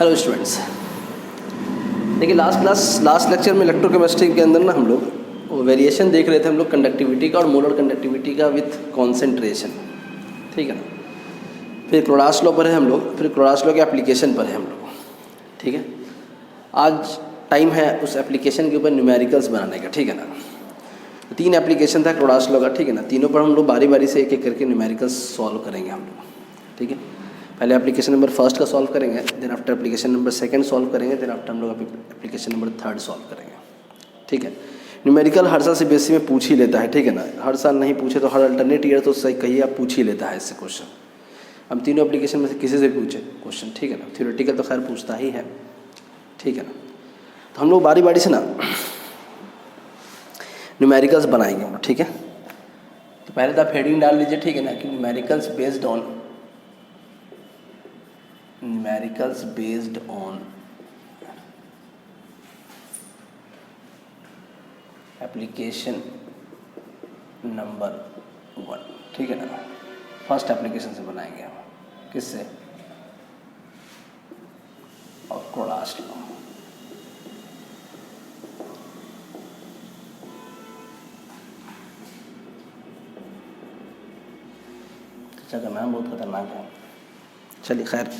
Hello students, देखिए last lecture में electrochemistry के अंदर ना हम लोग वेरिएशन देख रहे थे हम लोग कंडक्टिविटी का और मोलर कंडक्टिविटी का विथ कॉन्सेंट्रेशन, ठीक है ना। फिर क्लोरास लॉ पर है हम लोग, फिर क्लोरास लॉ के एप्लीकेशन पर है हम लोग, ठीक है। आज टाइम है उस एप्लीकेशन के ऊपर न्यूमेरिकल्स बनाने का, ठीक है ना। 3 एप्लीकेशन था क्लोरास लॉ का, ठीक है ना। तीनों पर हम लोग बारी बारी से एक एक करके न्यूमेरिकल्स सॉल्व करेंगे हम लोग, ठीक है। पहले एप्लीकेशन नंबर 1 का सॉल्व करेंगे, then after application number 2 solve करेंगे, देन आफ्टर हम लोग एप्लीकेशन नंबर 3 सॉल्व करेंगे, ठीक है। न्यूमेरिकल हर साल सीबीएसई में पूछ ही लेता है, ठीक है ना। हर साल नहीं पूछे तो हर अल्टरनेट ईयर तो सही कहिए आप पूछ ही लेता है इससे क्वेश्चन। हम तीनों एप्लीकेशन में से किसी से पूछे क्वेश्चन, ठीक है ना। थ्योरेटिकल तो खैर पूछता ही है, ठीक है ना। तो हम लोग बारी बारी से ना न्यूमेरिकल्स बनाएंगे, ठीक है। तो पहले तो आप हेडिंग डाल लीजिए, ठीक है ना, कि numericals based on application number 1, ठीक है ना। फर्स्ट एप्लीकेशन से बनाएंगे हम, किससे, और क्लोरास लॉ। का नाम बहुत खतरनाक है, चलिए खैर।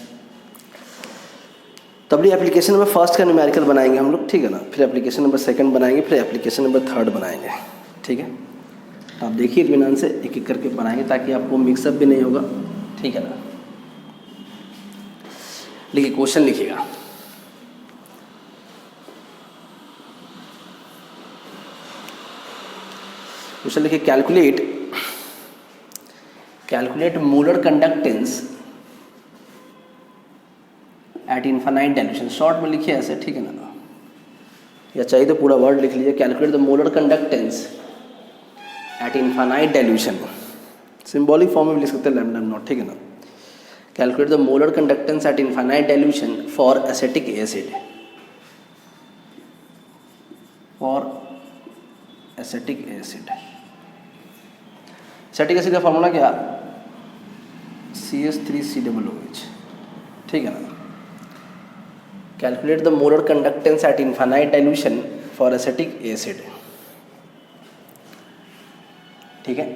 तब भी एप्लीकेशन नंबर 1 का न्यूमेरिकल बनाएंगे हम लोग, ठीक है ना। फिर एप्लीकेशन नंबर 2 बनाएंगे, फिर एप्लीकेशन नंबर 3 बनाएंगे, ठीक है। तो आप देखिए इत्मीनान से एक एक करके बनाएंगे ताकि आपको मिक्सअप भी नहीं होगा, ठीक है ना। लिखिए, क्वेश्चन लिखिएगा। क्वेश्चन लिखिए, calculate molar conductance eight infinite dilution. Short में लिखिए ऐसे, ठीक है ना, या चाहिए तो पूरा वर्ड लिख लीजिए। Calculate the molar conductance eight infinite dilution. Symbolic form में भी लिख सकते हैं लैम्डा नॉट, ठीक है ना। Calculate the molar conductance eight infinite dilution for acetic acid. Acetic acid का फॉर्मूला क्या, CH3COOH, ठीक है ना। Calculate the molar conductance eight infinite dilution for acetic acid, ठीक है।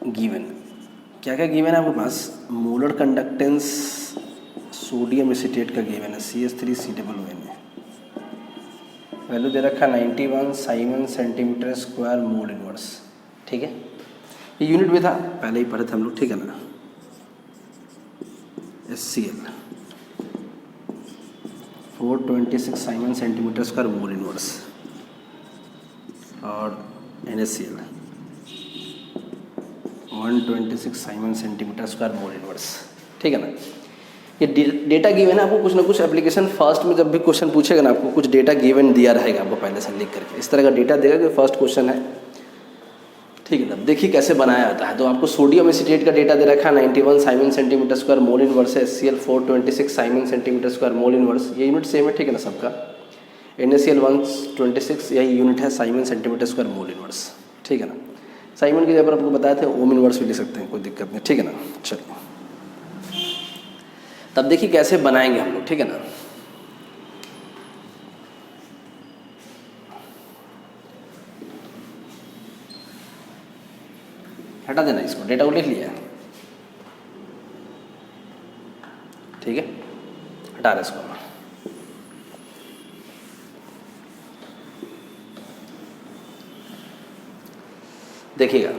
गिवन क्या क्या गिवन है आपके पास, मोलर कंडक्टेंस सोडियम एसीटेट का गिवन है, CH3COON है। वैल्यू दे रखा 91 Simon centimetre square mole inverse, ठीक है। ये यूनिट में था, पहले ही पढ़े थे हम लोग, ठीक है ना। HCl 426 Simon centimetre square mole inverse, और NaCl 126 Simon centimetre square mole inverse, ठीक है ना। ये डेटा गिवन है आपको। कुछ ना कुछ एप्लीकेशन फर्स्ट में जब भी क्वेश्चन पूछेगा ना, आपको कुछ डेटा गिवन दिया रहेगा आपको पहले से लिख करके। इस तरह का डेटा देगा कि फर्स्ट क्वेश्चन है, ठीक है ना। देखिए कैसे बनाया जाता है। तो आपको सोडियम एसीटेट का डेटा दे रखा है 91 Simon centimetre square mole inverse है। HCl 426 Simon centimetre square mole inverse, ये यूनिट सेम है, ठीक है ना सबका। NaCl 126, यही यूनिट है Simon centimetre square mole inverse, ठीक है ना। साइमन की जगह पर आपको बताए थे ओम इनवर्स भी लिख सकते हैं, कोई दिक्कत नहीं, ठीक है ना। चलिए तब देखिए कैसे बनाएंगे हम लोग, ठीक है ना। हटा देना इसको, डेटा को लिख लिया, ठीक है। हटा रहे इसको। देखिएगा,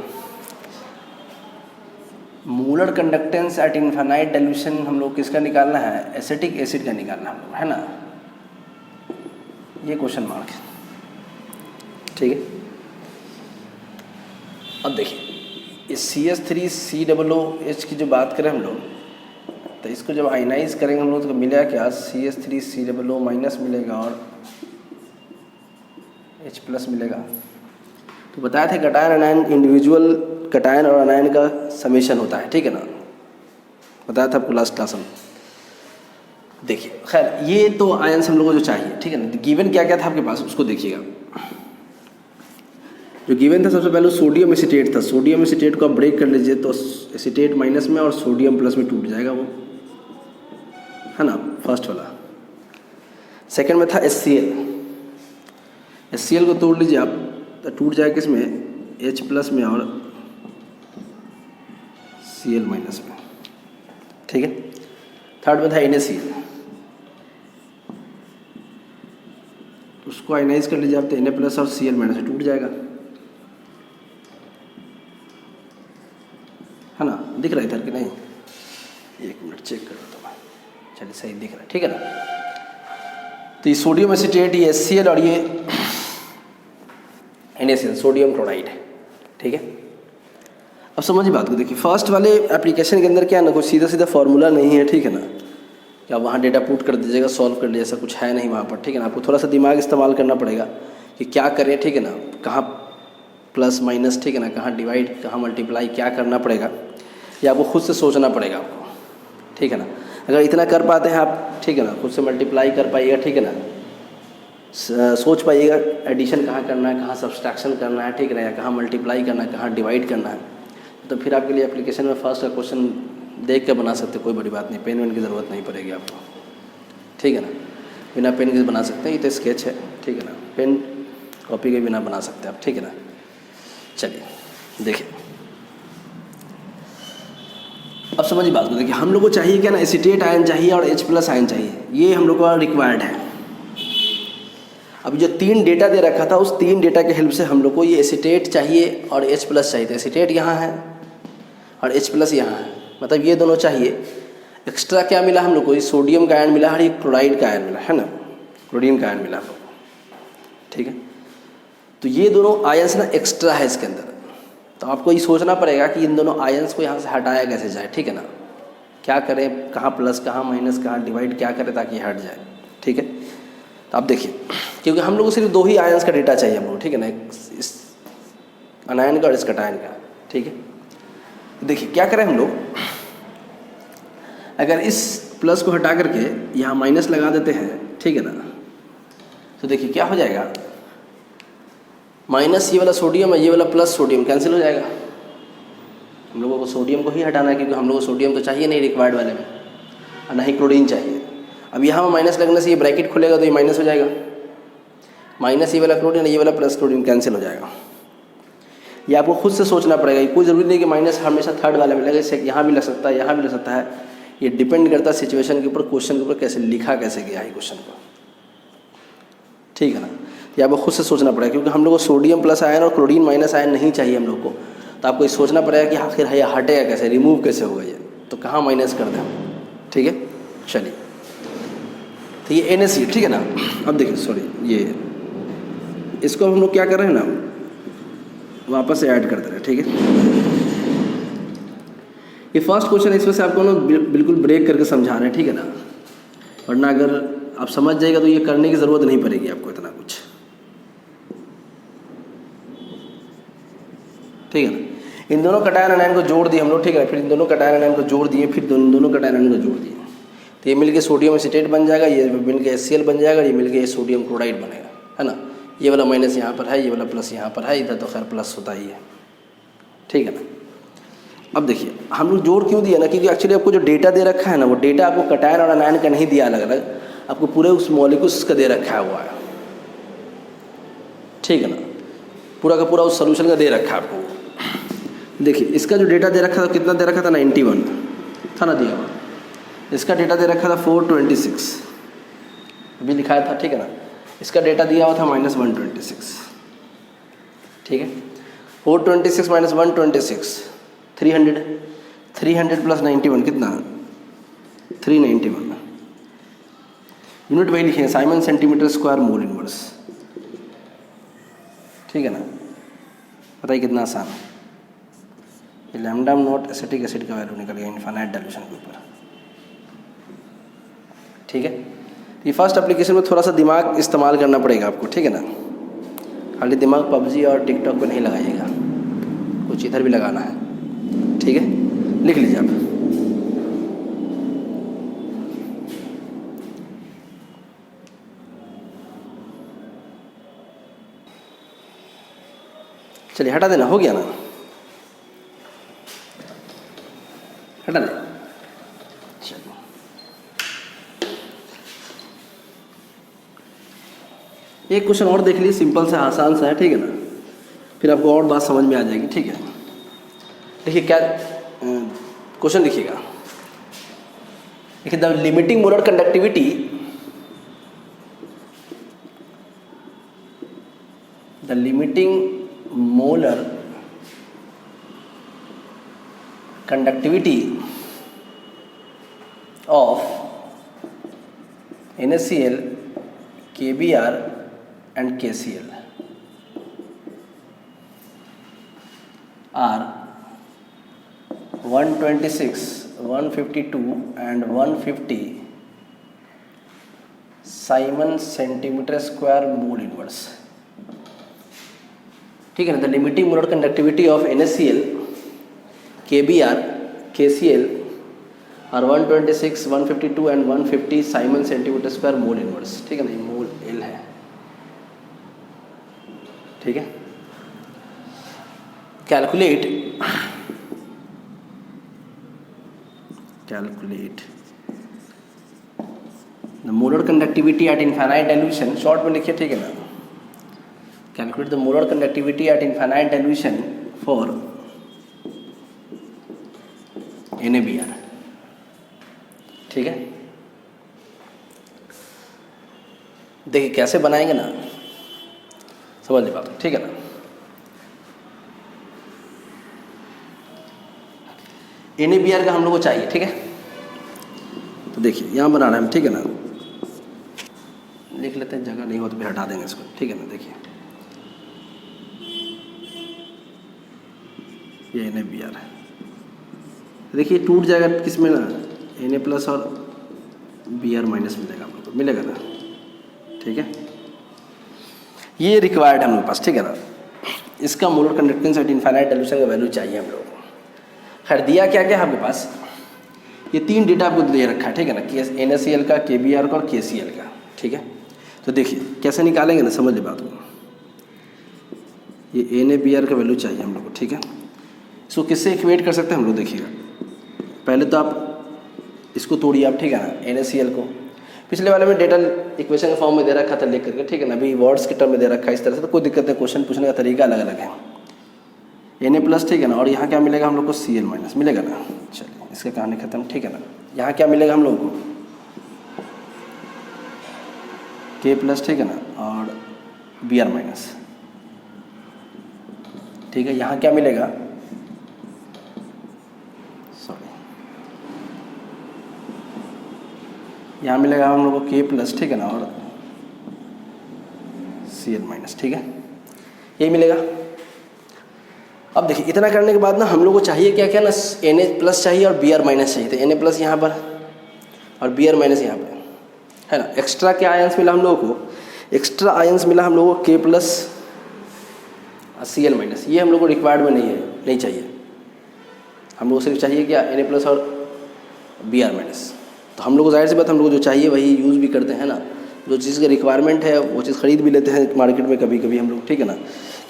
molar conductance eight infinite dilution हम लोग किसका निकालना है, एसिटिक एसिड का निकालना हम लोग, है ना। ये क्वेश्चन मार्क है, ठीक है। अब देखिए इस CH3COOH की जो बात करें हम लोग, तो इसको जब आयनाइज करेंगे हम लोग तो मिलेगा क्या, CH3COO माइनस मिलेगा और H+ मिलेगा। तो बताया था कटायन अनायन, इंडिविजुअल कटायन और अनायन का समेशन होता है, ठीक है ना। बताया था आपको लास्ट क्लास में। देखिए खैर ये तो आयंस हम लोगों को जो चाहिए, ठीक है ना। गिवन क्या क्या था आपके पास उसको देखिएगा। जो गिवन था सबसे पहले सोडियम एसीटेट था। सोडियम एसीटेट को आप ब्रेक कर लीजिए तो एसीटेट माइनस में और सोडियम प्लस में टूट जाएगा वो, है ना, फर्स्ट वाला। सेकंड में था HCl को तोड़ लीजिए आप, तो टूट जाए किस में, H प्लस में और Cl माइनस में, ठीक है। थर्ड में था NaCl, उसको आयनाइज कर लीजिए आप, तो Na प्लस और Cl माइनस से टूट जाएगा, है ना। दिख रहा है इधर कि नहीं, एक मिनट चेक कर लेता हूँ। चलिए सही दिख रहा है, ठीक है ना। तो ये सोडियम एसीटेट, ये HCl और ये NaCl सोडियम क्लोराइड है, ठीक है। अब समझिए बात को, देखिए फर्स्ट वाले एप्लीकेशन के अंदर क्या ना, कुछ सीधा सीधा फार्मूला नहीं है, ठीक है ना, कि आप वहाँ डेटा पुट कर दीजिएगा, सॉल्व कर लीजिए, ऐसा कुछ है नहीं वहाँ पर, ठीक है ना। आपको थोड़ा सा दिमाग इस्तेमाल करना पड़ेगा कि क्या करें, ठीक है ना, कहाँ प्लस माइनस, ठीक है ना, कहाँ डिवाइड, कहाँ मल्टीप्लाई, क्या करना पड़ेगा, ये आपको खुद से सोचना पड़ेगा आपको, ठीक है ना। अगर इतना कर पाते हैं आप, ठीक है ना, खुद से मल्टीप्लाई कर पाइएगा, ठीक है ना, सोच पाइएगा एडिशन कहाँ करना है, कहाँ सब्सट्रैक्शन करना है, ठीक है ना, या कहाँ मल्टीप्लाई करना है, कहाँ डिवाइड करना है, तो फिर आपके लिए एप्लीकेशन में फर्स्ट का क्वेश्चन देख के बना सकते, कोई बड़ी बात नहीं, पेन वेन की ज़रूरत नहीं पड़ेगी आपको, ठीक है ना। बिना पेन के बना सकते हैं, ये तो स्केच है, ठीक है ना, पेन कॉपी के बिना बना सकते हैं आप, ठीक है ना। चलिए देखिए, अब समझिए बात को, देखिए हम लोग को चाहिए क्या ना, एसीटेट आयन चाहिए और H प्लस आयन चाहिए, ये हम लोग को रिक्वायर्ड है। अब जो 3 डेटा दे रखा था, उस 3 डेटा के हेल्प से हम लोग को ये एसीटेट चाहिए और H प्लस चाहिए, एसीटेट यहाँ है और H प्लस यहाँ है, मतलब ये दोनों चाहिए। एक्स्ट्रा क्या मिला हम लोग को, ये सोडियम का आयन मिला और ये क्लोराइड का आयन मिला, है ना, क्लोरीन का आयन मिला हम लोग को, ठीक है। तो ये दोनों आयंस ना एक्स्ट्रा है इसके अंदर, तो आपको ये सोचना पड़ेगा कि इन दोनों आयंस को यहाँ से हटाया कैसे जाए, ठीक है ना, क्या करें, कहाँ प्लस कहाँ माइनस कहाँ डिवाइड क्या करें ताकि हट जाए, ठीक है। तो आप देखिए, क्योंकि हम लोग को सिर्फ 2 ही आयंस का डेटा चाहिए हम लोग, ठीक है ना, इस अनायन का और इस कैटायन का, ठीक है। देखिए क्या करें हम लोग, अगर इस प्लस को हटा करके यहाँ माइनस लगा देते हैं, ठीक है ना, तो देखिए क्या हो जाएगा, माइनस ये वाला सोडियम है, ये वाला प्लस सोडियम कैंसिल हो जाएगा। हम लोगों को सोडियम को ही हटाना है, क्योंकि हम लोगों को सोडियम तो चाहिए नहीं रिक्वायर्ड वाले में, और ना ही क्लोरीन चाहिए। अब यहाँ माइनस लगने से ये ब्रैकेट खुलेगा तो ये माइनस हो जाएगा, माइनस ये वाला क्लोरीन, ये वाला प्लस क्लोरीन कैंसिल हो जाएगा। ये आपको खुद से सोचना पड़ेगा, कोई ज़रूरी नहीं कि माइनस हमेशा थर्ड वाले में लगे, यहाँ भी लग सकता है, यहाँ भी लग सकता है, ये डिपेंड करता है सिचुएशन के ऊपर, क्वेश्चन के ऊपर कैसे लिखा कैसे गया है क्वेश्चन को, ठीक है ना। ये आपको खुद से सोचना पड़ेगा, क्योंकि हम लोग को सोडियम प्लस आयन और क्लोरीन माइनस आयन नहीं चाहिए हम लोग को, तो आपको ये सोचना पड़ेगा कि आखिर है यह हटेगा कैसे, रिमूव कैसे होगा ये, तो कहाँ माइनस कर दें, ठीक है। चलिए, तो ये NaCl, ठीक है ना। अब देखिए सॉरी, ये इसको हम लोग क्या कर रहे हैं ना, वापस से ऐड कर दे रहे हैं, ठीक है। ये फर्स्ट क्वेश्चन इसमें से आपको ना बिल्कुल ब्रेक करके समझा रहे हैं, ठीक है ना, वरना अगर आप समझ जाएगा तो ये करने की ज़रूरत नहीं पड़ेगी आपको इतना कुछ, ठीक है ना। इन दोनों कैटायन आयन को जोड़ दिए हम लोग, ठीक है, फिर इन दोनों कैटायन आयन को जोड़ दिए, फिर दोनों कैटायन आयन को जोड़ दिए, तो ये मिलके सोडियम एसीटेट बन जाएगा, ये मिलके HCl बन जाएगा, ये मिलके सोडियम क्लोराइड बनेगा, है ना। ये वाला माइनस यहाँ पर है, ये वाला प्लस यहाँ पर है, इधर तो खैर प्लस होता ही है, ठीक है ना। अब देखिए हम लोग जोड़ क्यों दिया ना, क्योंकि एक्चुअली आपको जो डेटा दे रखा है ना, वो डेटा आपको कैटायन और आयन का नहीं दिया अलग अलग, आपको पूरे उस मॉलिक्यूल्स का दे रखा हुआ है, ठीक है ना, पूरा का पूरा उस सोल्यूशन का दे रखा है आपको। देखिए इसका जो डेटा दे रखा था, कितना दे रखा था, 91 था ना दिया हुआ, इसका डेटा दे रखा था 426, अभी लिखाया था, ठीक है ना। इसका डेटा दिया हुआ था -126, ठीक है। 426 - 126 300 प्लस 91 कितना, 391। यूनिट वही लिखे, Simon centimetre square mole inverse, ठीक है ना। बताइए कितना आसान है, ये लैम्डा नॉट एसिटिक एसिड का वैल्यू निकल गया इनफाइनाइट डाइल्यूशन के ऊपर, ठीक है। ये फर्स्ट एप्लीकेशन में थोड़ा सा दिमाग इस्तेमाल करना पड़ेगा आपको, ठीक है ना। खाली दिमाग PUBG और TikTok पे नहीं लगाइएगा, कुछ इधर भी लगाना है, ठीक है। लिख लीजिए आप, चलिए हटा देना, हो गया ना, हटा दे। चलो एक क्वेश्चन और देख लीजिए, सिंपल सा आसान सा है, ठीक है ना, फिर आपको और बात समझ में आ जाएगी, ठीक है। देखिए क्या क्वेश्चन लिखिएगा, देखिए the limiting molar conductivity of NaCl, KBr and KCl are 126, 152 and 150 Simon centimeter square mole inverse, ठीक है ना। The limiting molar conductivity of NaCl, KBr, KCl और 126, 152 and 150 Simon centimetre square mole inverse, ठीक है ना, ये मोल L है, ठीक है। Calculate the molar conductivity eight infinite dilution, short में लिखिए, ठीक है ना। Calculate the molar conductivity eight infinite dilution for NaBr, ठीक है। देखिए कैसे बनाएंगे ना, समझ ली बात, ठीक है ना। NaBr का हम लोग को चाहिए, ठीक है। तो देखिए यहाँ बना रहे हैं हम, ठीक है ना, लिख लेते हैं, जगह नहीं हो तो फिर हटा देंगे इसको, ठीक है ना। देखिए ये NaBr है, देखिए टूट जाएगा किस में ना, Na प्लस और Br माइनस मिलेगा हम लोग को, मिलेगा ना, ठीक है। ये रिक्वायर्ड है हम लोग के पास, ठीक है ना। इसका molar conductance eight infinite dilution का वैल्यू चाहिए हम लोग को। खैर दिया क्या क्या है आपके पास, ये तीन डेटा आपको दे रखा है, ठीक है ना, NaCl का, KBr का और KCl का, ठीक है। तो देखिए कैसे निकालेंगे ना, समझ ली बात को। ये NaBr का वैल्यू चाहिए हम लोग को, ठीक है। इसको किससे इक्वेट कर सकते हैं हम लोग, देखिएगा पहले तो आप इसको तोड़िए आप, ठीक है ना, NaCl को पिछले वाले में डेटा इक्वेशन के फॉर्म में दे रखा था लिख करके, ठीक है ना। अभी वर्ड्स के टर्म में दे रखा है इस तरह से, तो कोई दिक्कत नहीं, क्वेश्चन पूछने का तरीका अलग अलग है। Na प्लस, ठीक है ना, और यहाँ क्या मिलेगा हम लोग को, Cl माइनस मिलेगा ना। चलिए इसका कहानी खत्म, ठीक है ना। यहाँ क्या मिलेगा हम लोग को, K प्लस, ठीक है ना, और Br माइनस, ठीक है। यहाँ क्या मिलेगा, यहाँ मिलेगा हम लोग को K प्लस, ठीक है ना, और Cl माइनस, ठीक है, यही मिलेगा। अब देखिए इतना करने के बाद ना हम लोग को चाहिए क्या क्या ना, Na प्लस चाहिए और Br माइनस चाहिए। तो Na प्लस यहाँ पर और Br माइनस यहाँ पर, है ना। एक्स्ट्रा क्या आयंस मिला हम लोगों को, एक्स्ट्रा आयंस मिला हम लोगों को K प्लस और Cl माइनस। ये हम लोग को रिक्वायर्ड में नहीं चाहिए, हम लोग को सिर्फ चाहिए क्या, Na प्लस और Br माइनस। तो हम लोग को जाहिर सी बात हम लोग को जो चाहिए वही यूज़ भी करते हैं ना, जो चीज़ का रिक्वायरमेंट है वो चीज़ खरीद भी लेते हैं मार्केट में कभी कभी हम लोग, ठीक है ना।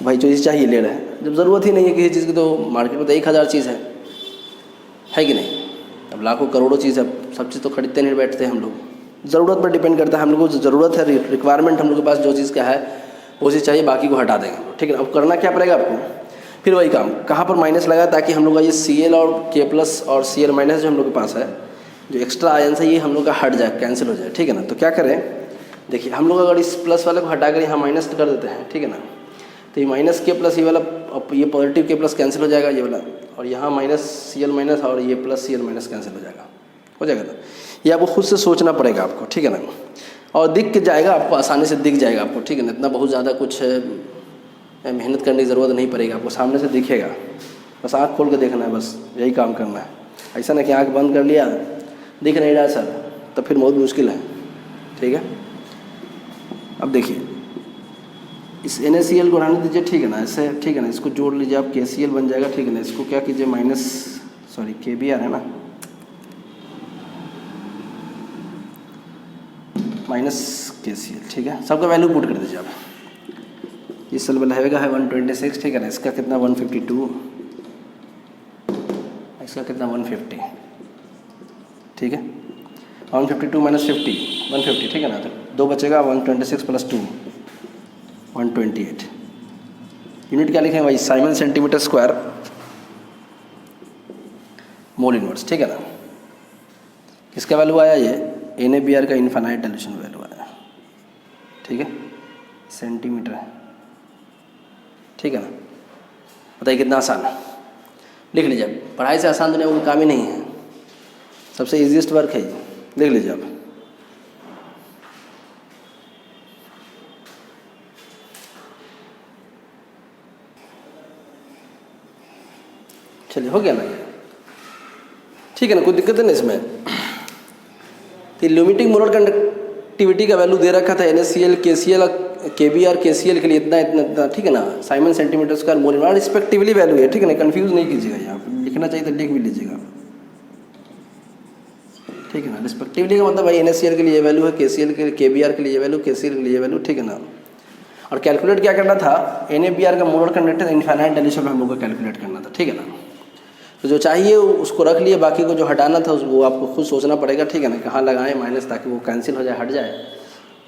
भाई जो चीज़ चाहिए ले रहे हैं, जब ज़रूरत ही नहीं है किसी चीज़ की, तो मार्केट में तो 1000 चीज़ है कि नहीं। अब लाखों करोड़ों चीज़ है, सब चीज़ तो खरीदते नहीं बैठते हम लोग, ज़रूरत पर डिपेंड करता है। हम लोग को जो ज़रूरत है, रिक्वायरमेंट हम लोग के पास जो चीज़ का है वो चीज़ चाहिए, बाकी को हटा देंगे, ठीक है ना। अब करना क्या पड़ेगा आपको, फिर वही काम, कहाँ पर माइनस लगा, ताकि हम लोग का ये Cl और K प्लस और Cl माइनस जो हम लोग के पास है, जो एक्स्ट्रा आयंस है, ये हम लोग का हट जाए, कैंसिल हो जाए, ठीक है ना। तो क्या करें, देखिए हम लोग अगर इस प्लस वाले को हटाकर यहाँ माइनस कर देते हैं, ठीक है ना, तो ये माइनस K प्लस ये वाला, ये पॉजिटिव K प्लस कैंसिल हो जाएगा ये वाला, और यहाँ माइनस Cl माइनस और ये प्लस Cl माइनस कैंसिल हो जाएगा ना। ये आपको खुद से सोचना पड़ेगा आपको, ठीक है ना, और दिख के जाएगा आपको, आसानी से दिख जाएगा आपको, ठीक है ना। इतना बहुत ज़्यादा कुछ मेहनत करने की ज़रूरत नहीं पड़ेगी आपको, सामने से दिखेगा, बस आँख खोल के देखना है, बस यही काम करना है। ऐसा ना कि आँख बंद कर लिया दिख नहीं रहा सर, तो फिर बहुत मुश्किल है, ठीक है। अब देखिए इस NaCl को रहने दीजिए, ठीक है ना, ऐसे, ठीक है ना। इसको जोड़ लीजिए आप, KCl बन जाएगा, ठीक है ना। इसको क्या कीजिए, माइनस, सॉरी KBr है ना, माइनस KCl, ठीक है। सबका वैल्यू पुट कर दीजिए आप। ये सल्फर हैवेगा है 126, ठीक है ना। इसका कितना 152, इसका कितना 150, ठीक है। 152 माइनस 50 150, ठीक है ना। तो 2 बचेगा, 126 प्लस 2 128। यूनिट क्या लिखें भाई, Simon centimetre square mole inverse, ठीक है ना। किसका वैल्यू आया ये, NaBr का इनफाइनाइट डाइल्यूशन वैल्यू आया, ठीक है, सेंटीमीटर, ठीक है ना। बताइए कितना आसान है, लिख लीजिए। पढ़ाई से आसान दुनिया कोई काम ही नहीं है, सबसे इजीएस्ट वर्क है ये, लिख लीजिए आप। चलिए हो गया ना, ठीक है ना, कोई दिक्कत नहीं इसमें। तो लिमिटिंग मोलर कंडक्टिविटी का वैल्यू दे रखा था NaCl, KCl, KBr, KCl के लिए इतना इतना इतना, ठीक है ना। Simon centimetre square mole inverse respectively value है, ठीक है ना, कंफ्यूज नहीं कीजिएगा, यहाँ पे लिखना चाहिए तो लिख भी लीजिएगा, ठीक है ना। रिस्पेक्टिवली का मतलब भाई NaCl के लिए ये वैल्यू है, KCl के लिए, KBr के लिए ये वैल्यू, KCl के लिए ये वैल्यू, ठीक है ना। और कैलकुलेट क्या करना था, NaBr का मोलर कंडक्टेंस इनफाइनाइट डाइल्यूशन में हम लोग को कैलकुलेट करना था, ठीक है ना। तो जो चाहिए उसको रख लिए, बाकी को जो हटाना था वो आपको खुद सोचना पड़ेगा, ठीक है ना, कहाँ लगाएं माइनस, ताकि वो कैंसिल हो जाए, हट जाए।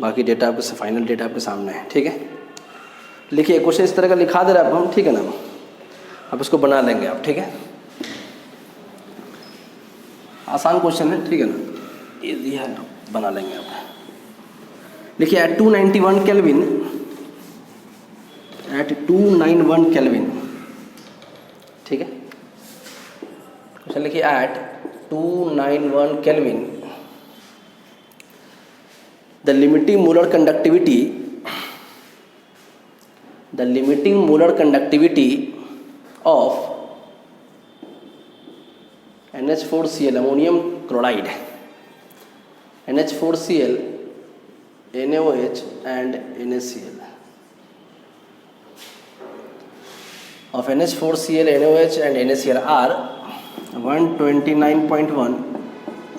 बाकी डेटा आपके फाइनल डेटा आपके सामने है, ठीक है। लिखिए क्वेश्चन इस तरह का लिखा दे रहे हैं हम, ठीक है ना, आप इसको बना लेंगे आप, ठीक है। आसान क्वेश्चन है, ठीक है ना, इजी है, बना लेंगे आप। लिखिए एट 291 केल्विन, एट 291 केल्विन, ठीक है। क्वेश्चन लिखिए at 291 kelvin the limiting molar conductivity of NH4Cl ammonium chloride, NH4Cl, NaOH and NaCl, of NH4Cl, NaOH and NaCl are 129.1,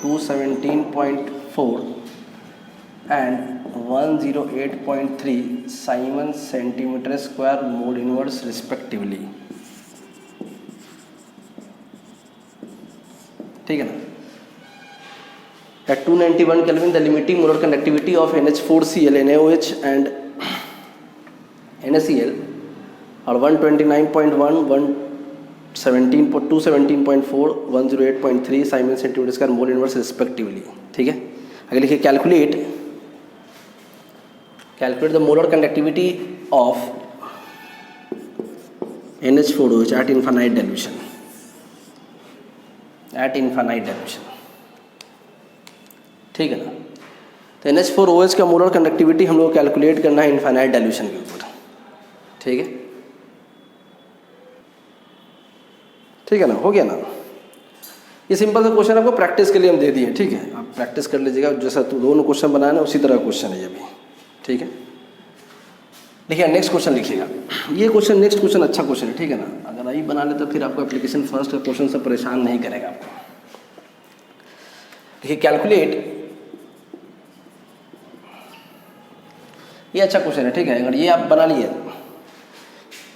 217.4 and 108.3 Simon centimeter square mole inverse respectively, ठीक है ना। At 291 Kelvin the limiting molar conductivity of NH4Cl, NaOH and NaCl are 129.1, 217.4, 108.3 Simon centimeter square mole inverse respectively, ठीक है। आगे लिखिए calculate the molar conductivity of NH4OH at infinite dilution, ठीक है ना। तो NH4OH का मोलर कंडक्टिविटी हम लोग कैलकुलेट करना है इनफाइनाइट डाइल्यूशन के ऊपर, ठीक है, ठीक है ना, हो गया ना। ये सिंपल सा क्वेश्चन आपको प्रैक्टिस के लिए हम दे दिए, ठीक है, आप प्रैक्टिस कर लीजिएगा। जैसा दोनों क्वेश्चन बनाए ना उसी तरह क्वेश्चन है ये भी, ठीक है। देखिए नेक्स्ट क्वेश्चन लिखिएगा, ये क्वेश्चन नेक्स्ट क्वेश्चन अच्छा क्वेश्चन है, ठीक है ना। अगर आई बना ले तो फिर आपको एप्लीकेशन फर्स्ट का क्वेश्चन से परेशान नहीं करेगा आपको। देखिए कैलकुलेट, ये अच्छा क्वेश्चन है, ठीक है। अगर ये आप बना लिए,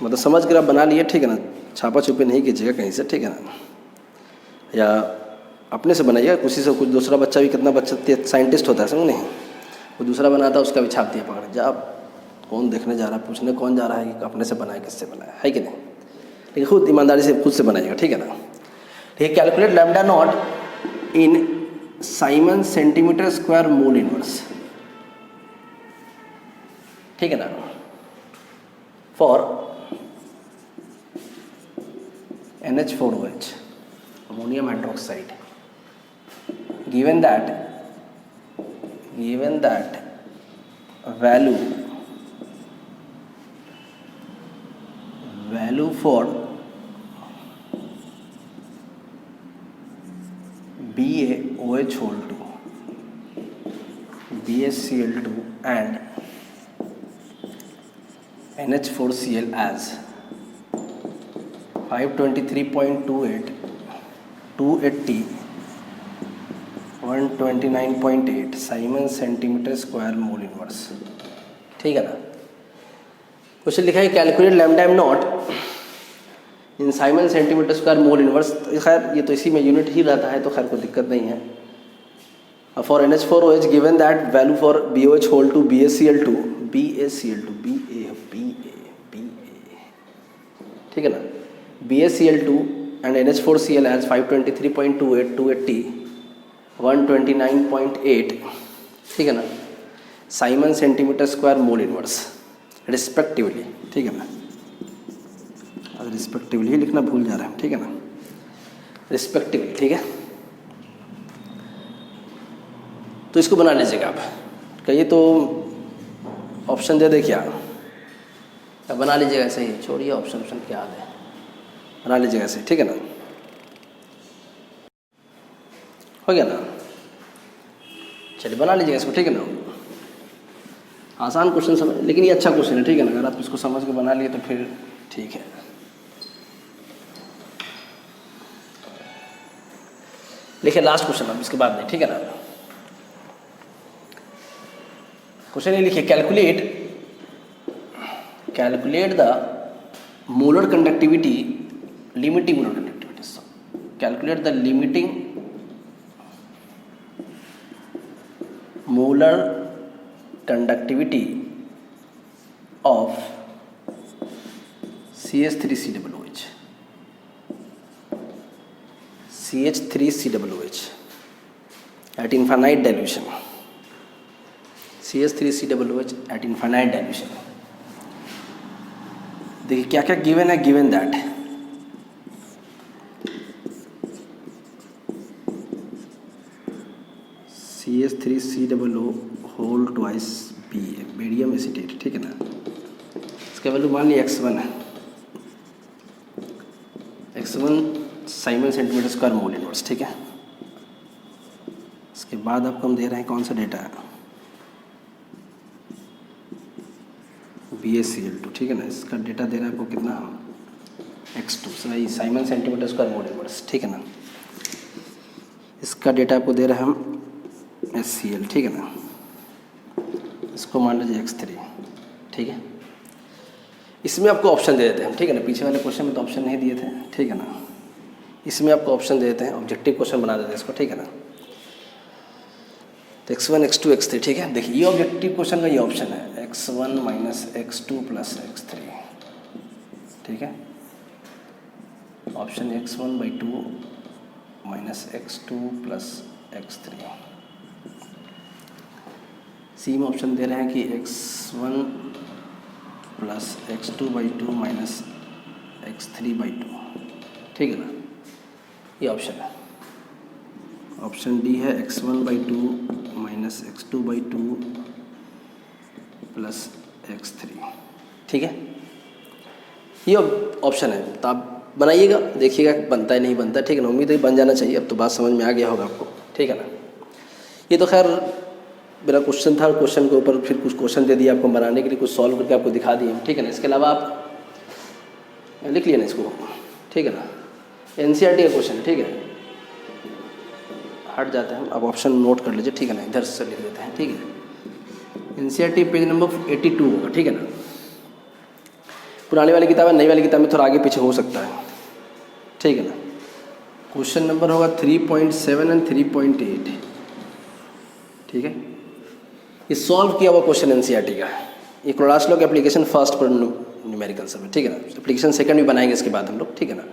मतलब समझ कर आप बना लिए, ठीक है ना, छापा छुपी नहीं कीजिएगा कहीं से, ठीक है ना, या अपने से बनाइएगा, किसी से। कुछ दूसरा बच्चा भी, कितना बच्चा साइंटिस्ट होता है, समझ नहीं, वो दूसरा बनाता है, उसका भी छाप दिया पकड़ जा। कौन देखने जा रहा है, पूछने कौन जा रहा है कि अपने से बनाया किससे बनाया है कि नहीं। लेकिन खुद ईमानदारी से खुद से बनाइएगा, ठीक है ना। ठीक है, calculate lambda not in Simon centimetre square mole inverse, ठीक है ना, for NH4OH ammonium hydroxide, given that value for BaOH2, BaCl2 and NH4Cl as 523.28, 280, 129.8 Simon centimetre square mole inverse, ठीक है ना। क्वेश्चन लिखा है calculate lambda am not in Simon centimetre square mole inverse. खैर ये तो इसी में यूनिट ही रहता है, तो खैर कोई दिक्कत नहीं है। For NH4OH given that value for BaOH2, BaCl2, ठीक है ना। BaCl2 and NH4Cl has 523.28, 280, 129.8, ठीक है ना, Simon centimetre square mole inverse respectively, ठीक है ना। अब रिस्पेक्टिवली लिखना भूल जा रहे हैं, ठीक है ना, रिस्पेक्टिवली, ठीक है। तो इसको बना लीजिएगा आप। कहिए तो ऑप्शन दे दे क्या, अब बना लीजिएगा ऐसे ही, छोड़िए ऑप्शन क्या है, बना लीजिएगा ऐसे, ठीक है ना। हो गया ना, चलिए बना लीजिएगा इसको, ठीक है ना। आसान क्वेश्चन समझ, लेकिन ये अच्छा क्वेश्चन है, ठीक है ना। अगर आप इसको समझ के बना लिए तो फिर ठीक है। लिखिए लास्ट क्वेश्चन, अब इसके बाद नहीं, ठीक है ना। क्वेश्चन ये लिखिए, calculate the molar conductivity, limiting molar conductivity, calculate the limiting molar conductivity of CH3COOH, CH3COOH at infinite dilution, CH3COOH at infinite dilution। देखिए क्या क्या गिवन है, given that CH3COO whole twice B है, बेरियम एसीटेट, ठीक है ना। इसका value मान लिया x1 है, x1 Simon centimetre square mole inverse, ठीक है। इसके बाद आपको हम दे रहे हैं कौन सा डेटा है, BaCl2, ठीक है ना। इसका डेटा दे रहा है आपको कितना, x2 सही, Simon centimetre square mole inverse, ठीक है ना। इसका डेटा आपको दे रहे हैं हम HCl, ठीक है ना। इसको मान लीजिए x3, ठीक है। इसमें आपको ऑप्शन दे देते हैं, ठीक है ना। पीछे वाले क्वेश्चन में तो ऑप्शन नहीं दिए थे, ठीक है ना। इसमें आपको ऑप्शन दे देते हैं, ऑब्जेक्टिव क्वेश्चन बना देते हैं इसको, ठीक है ना। तो x1 x2 x3, ठीक है। देखिए ये ऑब्जेक्टिव क्वेश्चन का ये ऑप्शन है, x1 minus x2 plus x3, ठीक है। Option x1/2 minus x2 plus x3। सी में ऑप्शन दे रहे हैं कि x1 plus x2/2 minus x3/2, ठीक है ना। ये ऑप्शन है। ऑप्शन डी है x1/2 minus x2/2 plus x3, ठीक है। ये ऑप्शन है, तो आप बनाइएगा, देखिएगा बनता है नहीं बनता, ठीक है ना। उम्मीद है बन जाना चाहिए। अब तो बात समझ में आ गया होगा आपको, ठीक है ना। ये तो खैर मेरा क्वेश्चन था, क्वेश्चन के ऊपर फिर कुछ क्वेश्चन दे दिया आपको बनाने के लिए, कुछ सॉल्व करके आपको दिखा दिए, ठीक है ना। इसके अलावा आप लिख लिए ना इसको, ठीक है ना। NCERT का क्वेश्चन है, ठीक है। हट जाते हैं, अब ऑप्शन नोट कर लीजिए, ठीक है ना। इधर से लिख देते हैं, ठीक है। NCERT पेज नंबर 82 होगा, ठीक है ना। पुरानी वाली किताब है, नई वाली किताब में थोड़ा आगे पीछे हो सकता है, ठीक है ना। क्वेश्चन नंबर होगा 3.7 एंड 3.8, ठीक है। ये सॉल्व किया हुआ क्वेश्चन NCERT का है। ये क्लास लॉ एप्लीकेशन फर्स्ट पर न्यूमेरिकल सब है, ठीक है ना। एप्लीकेशन सेकंड भी बनाएंगे इसके बाद हम लोग, ठीक है ना।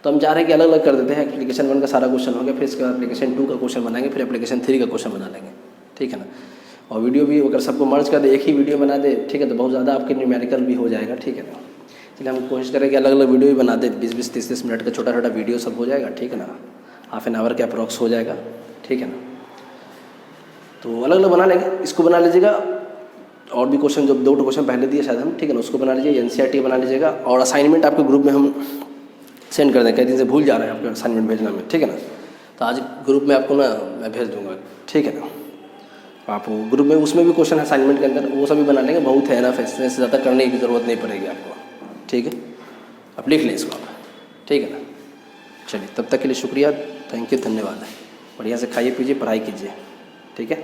तो हम चाह रहे हैं कि अलग अलग कर देते हैं। एप्लीकेशन 1 का सारा क्वेश्चन हो गया, फिर इसके बाद एप्लीकेशन 2 का क्वेश्चन बनाएंगे, फिर एप्लीकेशन 3 का क्वेश्चन बना लेंगे, ठीक है ना। और वीडियो भी अगर सबको मर्ज कर दे, एक ही वीडियो बना दे, ठीक है, तो बहुत ज़्यादा आपके न्यूमेरिकल भी हो जाएगा, ठीक है ना। इसलिए हम कोशिश करें कि अलग अलग वीडियो भी बना दे, 20-20, 30-30 मिनट का छोटा छोटा वीडियो सब हो जाएगा, ठीक है ना। हाफ एन आवर के अप्रॉक्स हो जाएगा, ठीक है ना। तो अलग अलग बना लेंगे, इसको बना लीजिएगा। और भी क्वेश्चन जो 2 क्वेश्चन पहले दिए शायद हम, ठीक है ना, उसको बना लीजिए। NCERT बना लीजिएगा। और असाइनमेंट आपके ग्रुप में हम सेंड कर दें, कई दिन से भूल जा रहे हैं आपके असाइनमेंट भेजना में, ठीक है ना। तो आज ग्रुप में आपको ना मैं भेज दूंगा, ठीक है ना। आप ग्रुप में उसमें भी क्वेश्चन असाइनमेंट के अंदर वो सभी बना लेंगे, बहुत है ना, इससे ज़्यादा करने की ज़रूरत नहीं पड़ेगी आपको, ठीक है। आप लिख लें इसको आप, ठीक है ना। चलिए तब तक के लिए शुक्रिया, थैंक यू, धन्यवाद। बढ़िया से खाइए पीजिए, पढ़ाई कीजिए, ठीक है।